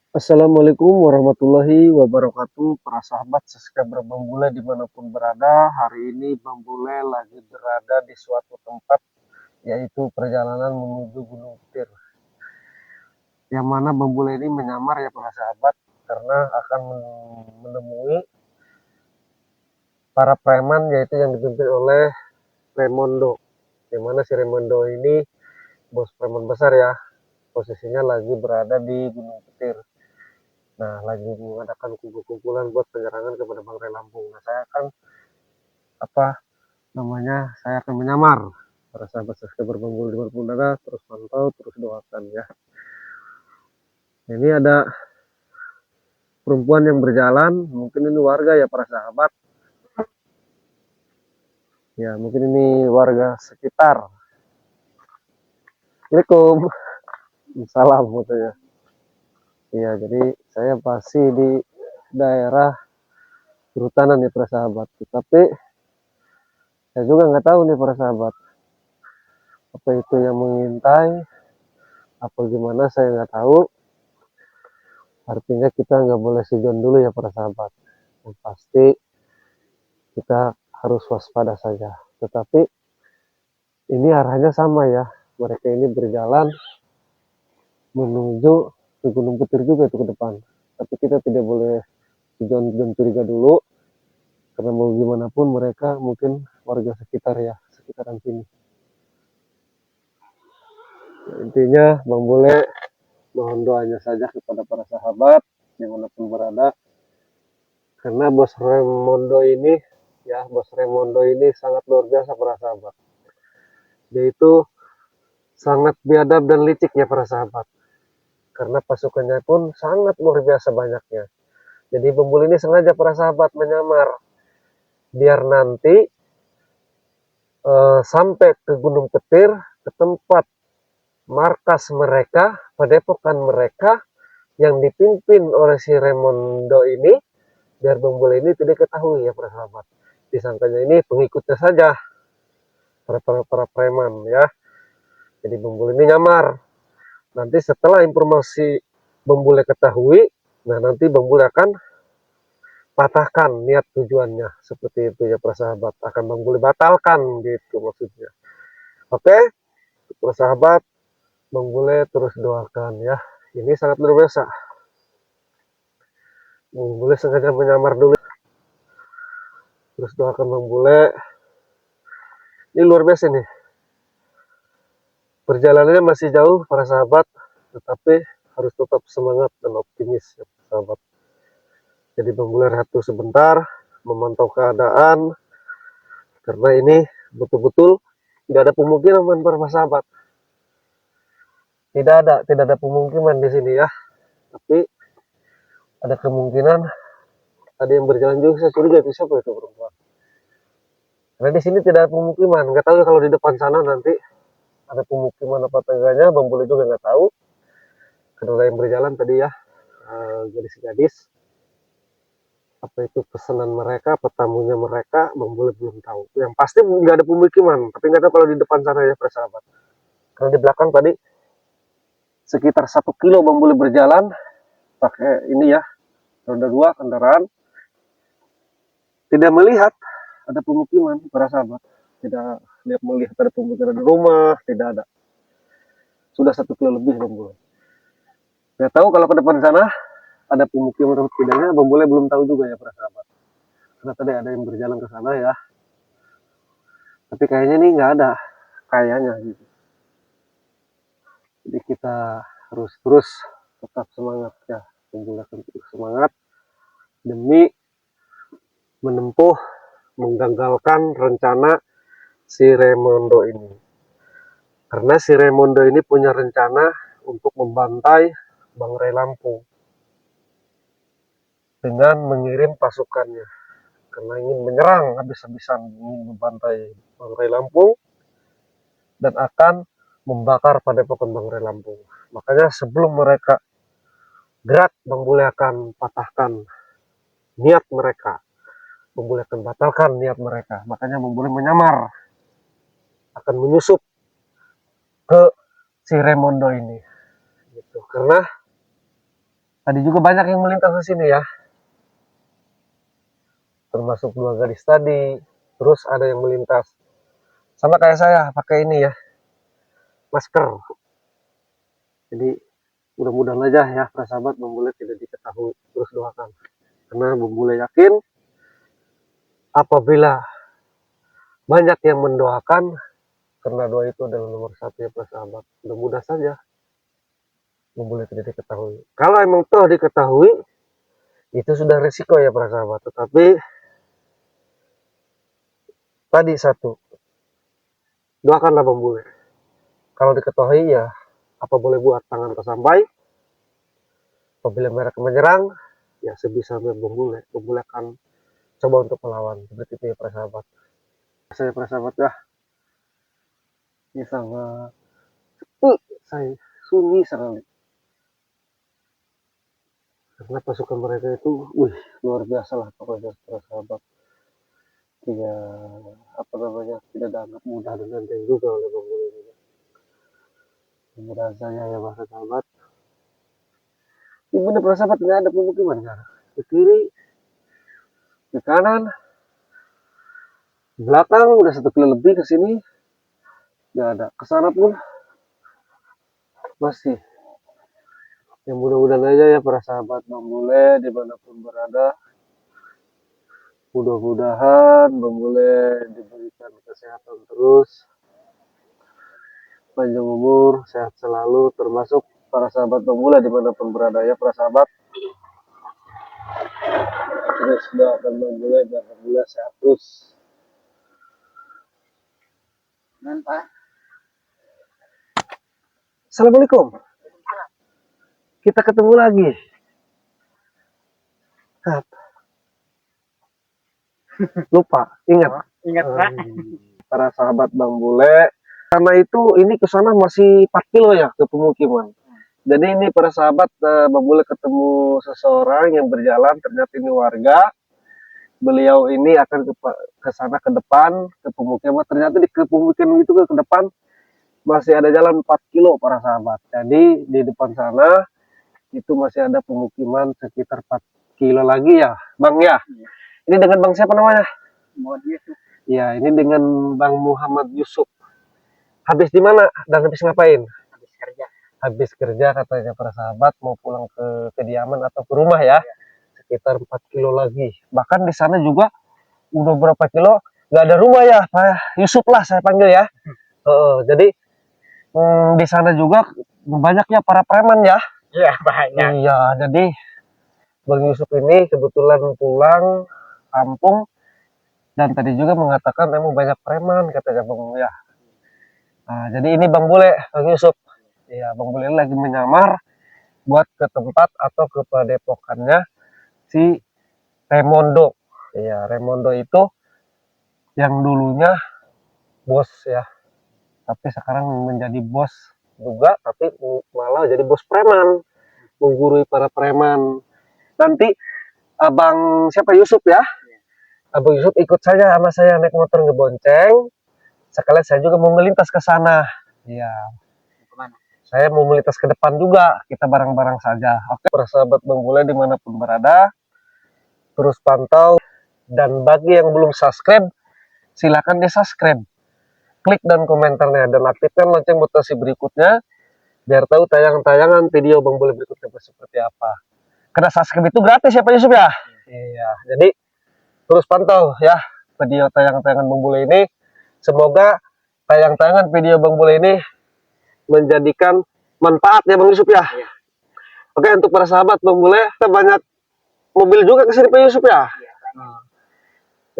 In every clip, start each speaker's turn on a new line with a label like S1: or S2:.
S1: Assalamualaikum warahmatullahi wabarakatuh. Para sahabat subscriber Bang Bule dimanapun berada, hari ini Bang Bule lagi berada di suatu tempat, yaitu perjalanan menuju Gunung Petir. Yang mana Bang Bule ini menyamar ya para sahabat, karena akan menemui para preman, yaitu yang dipimpin oleh Remondo. Yang mana si Remondo ini bos preman besar ya, posisinya lagi berada di Gunung Petir. Nah, lagi mengadakan kumpulan buat penyerangan kepada Bang Ray Lampung. Nah, saya akan saya akan menyamar. Para sahabat subscriber Bang Bul di Udara, terus pantau, terus doakan ya. Ini ada perempuan yang berjalan, mungkin ini warga ya para sahabat. Ya, mungkin ini warga sekitar. Assalamualaikum. Salam katanya. Iya, jadi saya pasti di daerah kehutanan ya para sahabat. Tapi saya juga nggak tahu nih para sahabat, apa itu yang mengintai, apa gimana saya nggak tahu. Artinya kita nggak boleh sejon dulu ya para sahabat. Yang pasti kita harus waspada saja. Tetapi ini arahnya sama ya. Mereka ini berjalan menuju ke Gunung Petir juga itu ke depan. Tapi kita tidak boleh sejon curiga dulu. Karena mau gimana pun mereka mungkin warga sekitar ya, sekitaran sini. Nah, intinya Bang Bule mohon doanya saja kepada para sahabat dimanapun berada. Karena bos Remondo ini sangat luar biasa para sahabat. Dia itu sangat biadab dan licik ya para sahabat. Karena pasukannya pun sangat luar biasa banyaknya. Jadi Bembul ini sengaja para sahabat menyamar biar nanti sampai ke Gunung Petir, ke tempat markas mereka, padepokan mereka yang dipimpin oleh si Remondo ini, biar Bembul ini tidak ketahui ya para sahabat. Disangkanya ini pengikutnya saja, para preman ya. Jadi Bembul ini nyamar. Nanti setelah informasi Bembul ketahui, nah nanti Bembul akan patahkan niat tujuannya, seperti itu ya para sahabat. Akan Bang Bule batalkan gitu maksudnya. Oke, para sahabat, Bang Bule terus doakan ya. Ini sangat luar biasa. Bang Bule sengaja menyamar dulu. Terus doakan Bang Bule. Ini luar biasa nih. Perjalanannya masih jauh para sahabat, tetapi harus tetap semangat dan optimis ya para sahabat. Jadi Bang Bule rehat sebentar, memantau keadaan, karena ini betul-betul tidak ada pemukiman para sahabat. Tidak ada pemukiman di sini ya. Tapi ada kemungkinan ada yang berjalan juga. Saya curiga itu siapa itu perempuan. Karena di sini tidak ada pemukiman. Nggak tahu ya kalau di depan sana nanti ada pemukiman apa enggaknya. Bang Bule juga nggak tahu. Karena ada yang berjalan tadi ya, gadis-gadis. Apa itu pesanan mereka, petamunya mereka, Bang Bule belum tahu. Yang pasti nggak ada pemukiman. Tapi nggak tahu kalau di depan sana ya persahabat. Karena di belakang tadi sekitar 1 kilo Bang Bule berjalan pakai ini ya, roda 2 kendaraan, tidak melihat ada pemukiman para sahabat, tidak lihat melihat ada pemukiman di rumah, tidak ada. Sudah 1 kilo lebih Bang Bule. Saya tahu kalau ke depan sana ada pemukiman atau tidaknya, Bang Bule belum tahu juga ya para sahabat. Karena tadi ada yang berjalan ke sana ya, tapi kayaknya nih nggak ada, kayaknya gitu. Jadi kita harus terus tetap semangat ya, Bang Bule akan terus semangat demi menempuh, menggagalkan rencana si Remondo ini. Karena si Remondo ini punya rencana untuk membantai Bang Ray Lampung dengan mengirim pasukannya. Karena ingin menyerang habis-habisan, ingin membantai Bang Ray Lampung dan akan membakar padepokan Bang Ray Lampung. Makanya sebelum mereka gerak, Bang Bule akan patahkan niat mereka. Bang Bule akan batalkan niat mereka. Makanya Bang Bule menyamar akan menyusup ke si Remondo ini. Gitu. Karena Tadi juga banyak yang melintas ke sini ya, termasuk 2 gadis tadi. Terus ada yang melintas sama kayak saya pakai ini ya, masker. Jadi mudah-mudahan aja ya para sahabat Bang Bule tidak diketahui, terus doakan. Karena Bang Bule yakin apabila banyak yang mendoakan, karena doa itu adalah nomor satu ya para sahabat. Mudah-mudahan saja Bang Bule tidak diketahui. Kalau emang toh diketahui, itu sudah risiko ya para sahabat. Tetapi tadi satu, doakanlah Bang Bule. Kalau diketahui ya apa boleh buat, tangan tersampai. Apabila mereka menyerang, ya sebisa Bang Bule akan coba untuk melawan. Seperti itu ya para sahabat. Saya para sahabat ya, ini sangat saya sunyi sekali. Karena pasukan mereka itu, luar biasa lah pokoknya para sahabat. Tidak apa namanya, tidak dianggap mudah dan enteng juga oleh Bang Bule ini. Mudah saja ya para sahabat. Ini benar para sahabat, nggak ada pemukiman kan? Ke kiri, ke kanan, belakang udah 1 kilo lebih ke sini nggak ada, ke sana pun masih. Yang mudah-mudahan aja ya para sahabat Bang Bule dimanapun berada, mudah-mudahan Bang Bule diberikan kesehatan terus, panjang umur, sehat selalu, termasuk para sahabat Bang Bule dimanapun berada ya para sahabat. Terus doakan Bang Bule biar Bang Bule sehat terus. Pak. Assalamualaikum. Kita ketemu lagi. Lupa, ingat.
S2: Ingat Pak.
S1: Para sahabat Bang Bule, karena itu ini ke sana masih 4 kilo ya ke pemukiman. Jadi ini para sahabat Bang Bule ketemu seseorang yang berjalan, ternyata ini warga. Beliau ini akan ke sana ke depan ke pemukiman. Ternyata di ke pemukiman itu ke depan masih ada jalan 4 kilo para sahabat. Jadi di depan sana itu masih ada pemukiman sekitar 4 kilo lagi ya, Bang ya. Ini dengan Bang siapa namanya?
S2: Muhammad Yusuf.
S1: Ya, ini dengan Bang Muhammad Yusuf. Habis di mana dan habis ngapain?
S2: Habis kerja.
S1: Habis kerja katanya para sahabat, mau pulang ke kediaman atau ke rumah ya. Sekitar 4 kilo lagi. Bahkan di sana juga udah berapa kilo nggak ada rumah ya, Pak Yusuf lah saya panggil ya. Jadi di sana juga banyaknya para preman ya.
S2: Iya banyak.
S1: Iya, jadi Bang Yusuf ini kebetulan pulang kampung dan tadi juga mengatakan emang banyak preman katanya Bang ya. Nah, jadi ini Bang Bule, Bang Yusuf. Iya, Bang Bule lagi menyamar buat ke tempat atau ke padepokannya si Remondo. Iya, Remondo itu yang dulunya bos ya, tapi sekarang menjadi bos juga, tapi malah jadi bos preman, menggurui para preman. Nanti Abang siapa Yusuf ya? Abang Yusuf ikut saja sama saya naik motor ngebonceng. Sekalian saya juga mau melintas ke sana. Iya.
S2: Kemana?
S1: Saya mau melintas ke depan juga. Kita bareng-bareng saja. Oke, para sahabat Bang Bule dimanapun berada, terus pantau. Dan bagi yang belum subscribe, silakan di subscribe. Klik dan komentarnya dan aktifkan lonceng notifikasi berikutnya biar tahu tayangan-tayangan video Bang Bule berikutnya seperti apa. Karena subscribe itu gratis ya Pak Yusuf ya. Iya. Jadi terus pantau ya video tayangan-tayangan Bang Bule ini. Semoga tayangan-tayangan video Bang Bule ini menjadikan manfaat ya Bang Yusuf ya.
S2: Iya.
S1: Oke, untuk para sahabat Bang Bule, kita banyak mobil juga ke sini Pak Yusuf ya.
S2: Iya.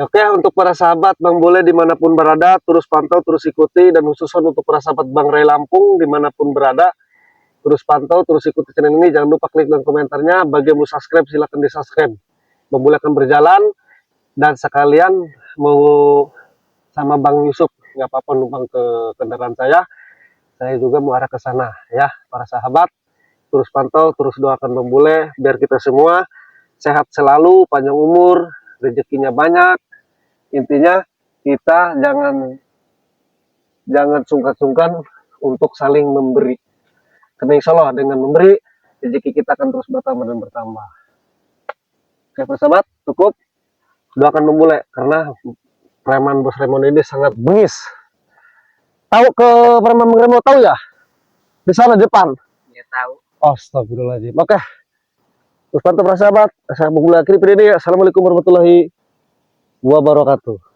S1: Oke, untuk para sahabat Bang Bule dimanapun berada, terus pantau, terus ikuti, dan khususnya untuk para sahabat Bang Ray Lampung dimanapun berada, terus pantau, terus ikuti channel ini. Jangan lupa klik dan komentarnya. Bagi yang mau subscribe, silahkan di subscribe. Bang Bule akan berjalan, dan sekalian mau sama Bang Yusuf, nggak apa-apa numpang ke kendaraan saya juga mau arah ke sana ya para sahabat. Terus pantau, terus doakan Bang Bule biar kita semua sehat selalu, panjang umur, rezekinya banyak. Intinya kita jangan sungkan-sungkan untuk saling memberi. Karena insya Allah dengan memberi rezeki kita akan terus bertambah dan bertambah. Oke, persahabat, cukup. Doakan Bang Bule karena preman Bos Raymond ini sangat bengis. Tahu ke preman Bang Raymond, tahu ya? Di sana depan.
S2: Dia tahu.
S1: Astagfirullahaladzim. Oke. Terus mantap persahabat. Saya Bang Bule akhiri video ini. Assalamualaikum warahmatullahi wabarakatuh.